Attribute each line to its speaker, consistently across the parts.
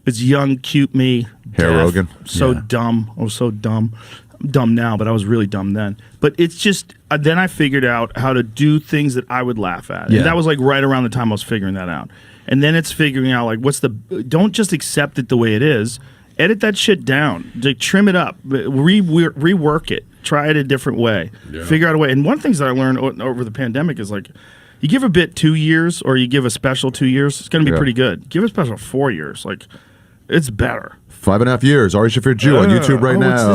Speaker 1: It's young, cute me.
Speaker 2: Hair Rogan.
Speaker 1: So dumb. I was so dumb. I'm dumb now, but I was really dumb then. But it's just, then I figured out how to do things that I would laugh at. And that was like right around the time I was figuring that out. And then it's figuring out like, don't just accept it the way it is. Edit that shit down. Like, trim it up. Rework it. Try it a different way. Yeah. Figure out a way. And one of the things that I learned over the pandemic is like, you give a bit 2 years or you give a special 2 years, it's going to be pretty good. Give a special 4 years. Like, it's better.
Speaker 2: 5.5 years. Ari Shaffir Jew on YouTube right now.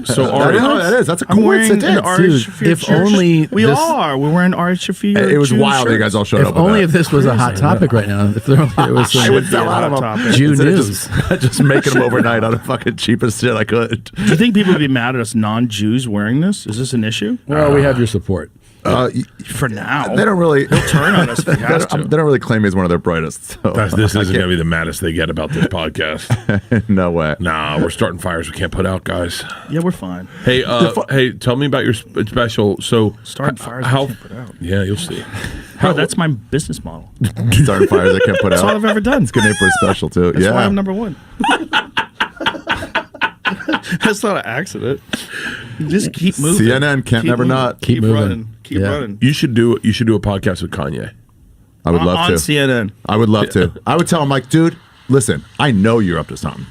Speaker 1: So
Speaker 2: Ari, that is. That's a coincidence.
Speaker 3: If only
Speaker 1: we're wearing Ari Shaffir.
Speaker 2: It was wild that you guys all showed up.
Speaker 3: If only if this was a hot topic right now. If there was
Speaker 2: I would sell out of them.
Speaker 3: Jew news.
Speaker 2: Just making them overnight on the fucking cheapest shit I could.
Speaker 1: Do you think people would be mad at us non-Jews wearing this? Is this an issue?
Speaker 3: Well, we have your support.
Speaker 1: For now,
Speaker 2: they don't really.
Speaker 1: They'll turn on us. If he has to.
Speaker 2: They don't really claim he's one of their brightest. So.
Speaker 4: This isn't going to be the maddest they get about this podcast.
Speaker 2: No way.
Speaker 4: Nah, we're starting fires we can't put out, guys.
Speaker 1: Yeah, we're fine.
Speaker 4: Hey, hey, tell me about your special. So
Speaker 1: starting fires we can't put out.
Speaker 4: Yeah, you'll see.
Speaker 1: That's my business model.
Speaker 2: Starting fires I can't put out.
Speaker 1: That's all I've ever done.
Speaker 2: It's a good name for a special too.
Speaker 1: That's why I'm number one. That's not an accident. You just keep moving.
Speaker 2: CNN can't never not
Speaker 1: keep moving. Keep running.
Speaker 4: You should do a podcast with Kanye.
Speaker 2: I would love to.
Speaker 1: On CNN.
Speaker 2: I would love to. I would tell him like, dude, listen, I know you're up to something.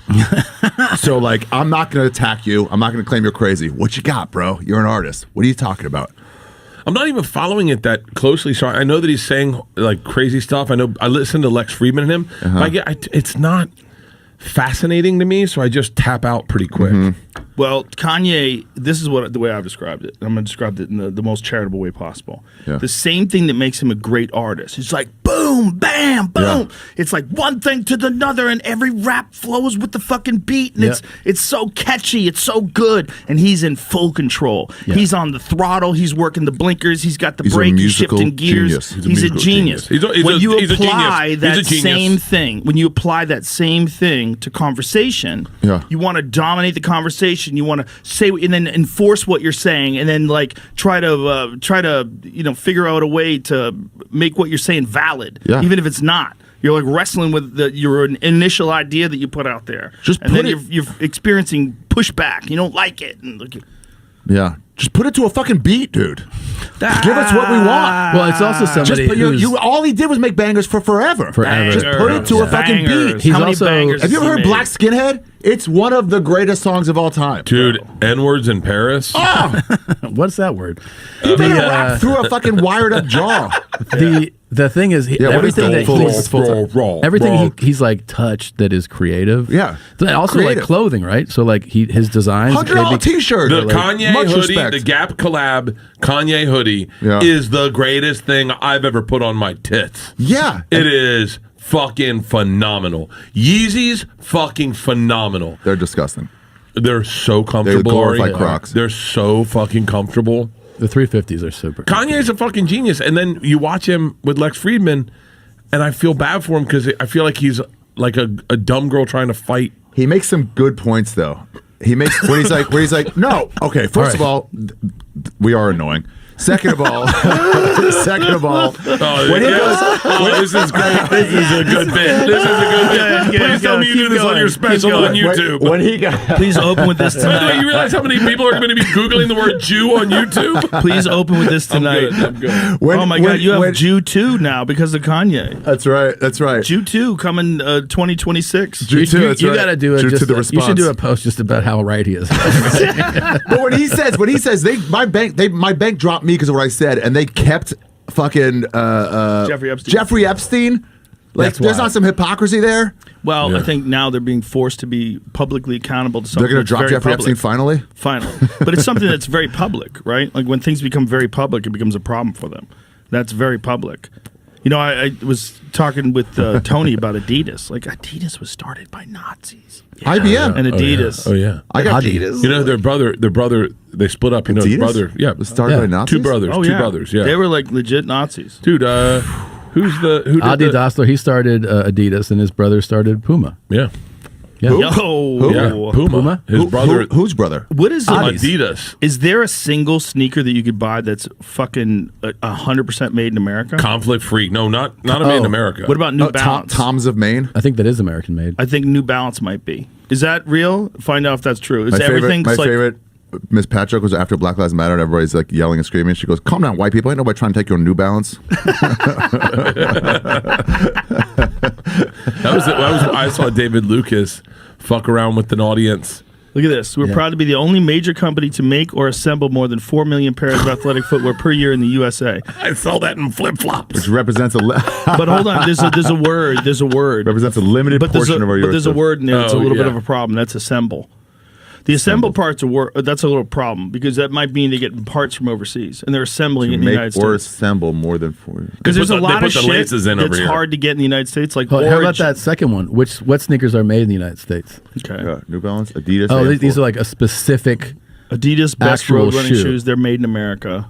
Speaker 2: So like, I'm not going to attack you. I'm not going to claim you're crazy. What you got, bro? You're an artist. What are you talking about?
Speaker 4: I'm not even following it that closely. So I know that he's saying like crazy stuff. I know I listen to Lex Friedman and him. But it's not fascinating to me, so I just tap out pretty quick.
Speaker 1: Well, Kanye, this is the way I've described it. I'm going to describe it in the most charitable way possible. Yeah. The same thing that makes him a great artist. It's like boom, bam, boom. Yeah. It's like one thing to the another, and every rap flows with the fucking beat, and it's so catchy, it's so good, and he's in full control. Yeah. He's on the throttle, he's working the blinkers, he's got the brake, he's shifting gears. He's a genius. When you apply that same thing, to conversation, you want to dominate the conversation. You want to say and then enforce what you're saying, and then like try to figure out a way to make what you're saying valid, even if it's not. You're like wrestling with your initial idea that you put out there, then you're experiencing pushback. You don't like it,
Speaker 2: just put it to a fucking beat, dude. Give us what we want.
Speaker 3: Well, it's also somebody who's...
Speaker 2: all he did was make bangers for forever. Just put it to a fucking beat.
Speaker 3: He's also...
Speaker 2: Have you ever heard Black Skinhead? It's one of the greatest songs of all time.
Speaker 4: Dude, N-words in Paris?
Speaker 2: Oh!
Speaker 3: What's that word?
Speaker 2: He made a rap through a fucking wired up jaw.
Speaker 3: The thing is, everything that he's like touched that is creative.
Speaker 2: Yeah.
Speaker 3: Also like clothing, right? So like his designs.
Speaker 2: $100 t-shirt.
Speaker 4: The Kanye hoodie, the Gap collab Kanye hoodie is the greatest thing I've ever put on my tits.
Speaker 2: Yeah.
Speaker 4: It is fucking phenomenal. Yeezys, fucking phenomenal.
Speaker 2: They're disgusting.
Speaker 4: They're so comfortable.
Speaker 2: They're glorified Crocs.
Speaker 4: They're so fucking comfortable.
Speaker 3: The 350s are super.
Speaker 4: Kanye's a fucking genius. And then you watch him with Lex Friedman, and I feel bad for him because I feel like he's like a dumb girl trying to fight.
Speaker 2: He makes some good points, though. He makes where he's like, no, okay. First of all, we are annoying. Second of all, when he goes,
Speaker 4: this is great. This is a good bit. This is a good bit. Please tell me you do this on your special on YouTube.
Speaker 1: Please open with this tonight.
Speaker 4: By the way, you realize how many people are going to be Googling the word Jew on YouTube?
Speaker 1: Please open with this tonight.
Speaker 4: I'm good.
Speaker 1: Oh my God, you have Jew 2 now because of Kanye.
Speaker 2: That's right.
Speaker 1: Jew 2 coming 2026.
Speaker 3: Jew 2, that's right. You got to do it. You should do a post just about how right he is.
Speaker 2: But when he says my bank dropped me because of what I said, and they kept fucking Jeffrey Epstein. Like, there's not some hypocrisy there.
Speaker 1: Well, I think now they're being forced to be publicly accountable to something.
Speaker 2: They're going to drop Jeffrey Epstein finally?
Speaker 1: Finally. But it's something that's very public, right? Like, when things become very public, it becomes a problem for them. That's very public. You know, I was talking with Tony about Adidas. Like, Adidas was started by Nazis.
Speaker 2: Yeah. IBM.
Speaker 1: And Adidas.
Speaker 4: Oh, yeah.
Speaker 2: I got Adidas.
Speaker 4: You know, their brother, they split up. You know,
Speaker 2: Adidas?
Speaker 4: Brother. Yeah.
Speaker 2: Was started by Nazis?
Speaker 4: Two brothers, yeah.
Speaker 1: They were like legit Nazis.
Speaker 4: Dude, who did
Speaker 3: Adi Dassler, he started Adidas, and his brother started Puma.
Speaker 4: Yeah.
Speaker 3: Yeah.
Speaker 1: Yo.
Speaker 4: Yeah. Puma. His brother.
Speaker 2: Whose brother?
Speaker 1: What is it?
Speaker 4: Adidas.
Speaker 1: Is there a single sneaker that you could buy that's fucking 100% made in America?
Speaker 4: Conflict free. No, not a made in America.
Speaker 1: What about New Balance?
Speaker 2: Tom's of Maine?
Speaker 3: I think that is American made.
Speaker 1: I think New Balance might be. Is that real? Find out if that's true. Is
Speaker 2: My
Speaker 1: everything
Speaker 2: favorite Miss Patrick was after Black Lives Matter and everybody's like yelling and screaming. She goes, "Calm down, white people. Ain't nobody trying to take your New Balance."
Speaker 4: I saw David Lucas fuck around with an audience.
Speaker 1: Look at this. We're proud to be the only major company to make or assemble more than 4 million pairs of athletic footwear per year in the USA.
Speaker 4: I saw that in flip-flops.
Speaker 2: Which represents
Speaker 1: But hold on, there's a word. There's a word.
Speaker 2: Represents a limited portion of our US.
Speaker 1: But there's a word in there that's a little bit of a problem. That's assemble. The assemble part's that's a little problem because that might mean they get parts from overseas and they're assembling it in the United States.
Speaker 2: Or assemble more than 4.
Speaker 1: Because there's a lot of shit that's
Speaker 4: here.
Speaker 1: hard to get in the United States. Like
Speaker 3: how about that second one? What sneakers are made in the United States?
Speaker 1: Okay.
Speaker 2: New Balance, Adidas.
Speaker 3: Oh, these are like a specific
Speaker 1: Adidas best road running shoes. They're made in America.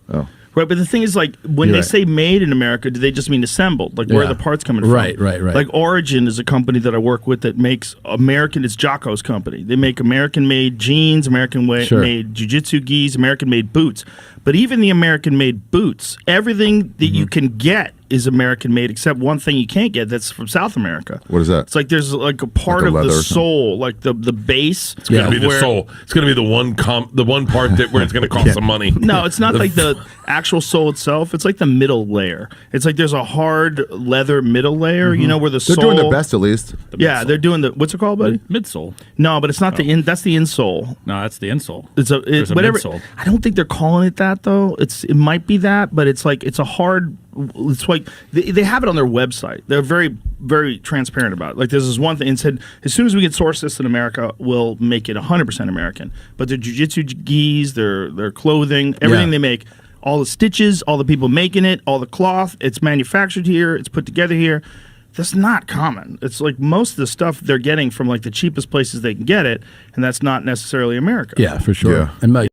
Speaker 2: Oh.
Speaker 1: Right, but the thing is, like, when they say made in America, do they just mean assembled? Like, where are the parts coming from?
Speaker 3: Right.
Speaker 1: Like, Origin is a company that I work with that makes it's Jocko's company. They make American-made jeans, American-made jiu-jitsu gis, American-made boots. But even the American-made boots, everything that you can get is American-made, except one thing you can't get that's from South America.
Speaker 2: What is that?
Speaker 1: It's like there's like a part of the sole, like the base.
Speaker 4: It's going to be the sole. It's going to be the one part where it's going to cost some money.
Speaker 1: No, it's not like the actual sole itself. It's like the middle layer. It's like there's a hard leather middle layer, you know, where the sole...
Speaker 2: They're doing their best, at least.
Speaker 1: They're doing what's it called, buddy?
Speaker 5: Midsole.
Speaker 1: No, but it's not that's the insole.
Speaker 5: No, that's the insole.
Speaker 1: It's whatever.
Speaker 5: Midsole.
Speaker 1: I don't think they're calling it that though. It might be that, but it's like it's a hard. It's like they have it on their website. They're very, very transparent about it. Like there's this one thing and said, as soon as we get source this in America, we'll make it 100% American. But their jiu-jitsu gis, their clothing, everything they make, all the stitches, all the people making it, all the cloth, it's manufactured here, it's put together here. That's not common. It's like most of the stuff they're getting from like the cheapest places they can get it, and that's not necessarily America.
Speaker 3: Yeah, for sure.
Speaker 2: Yeah.
Speaker 3: And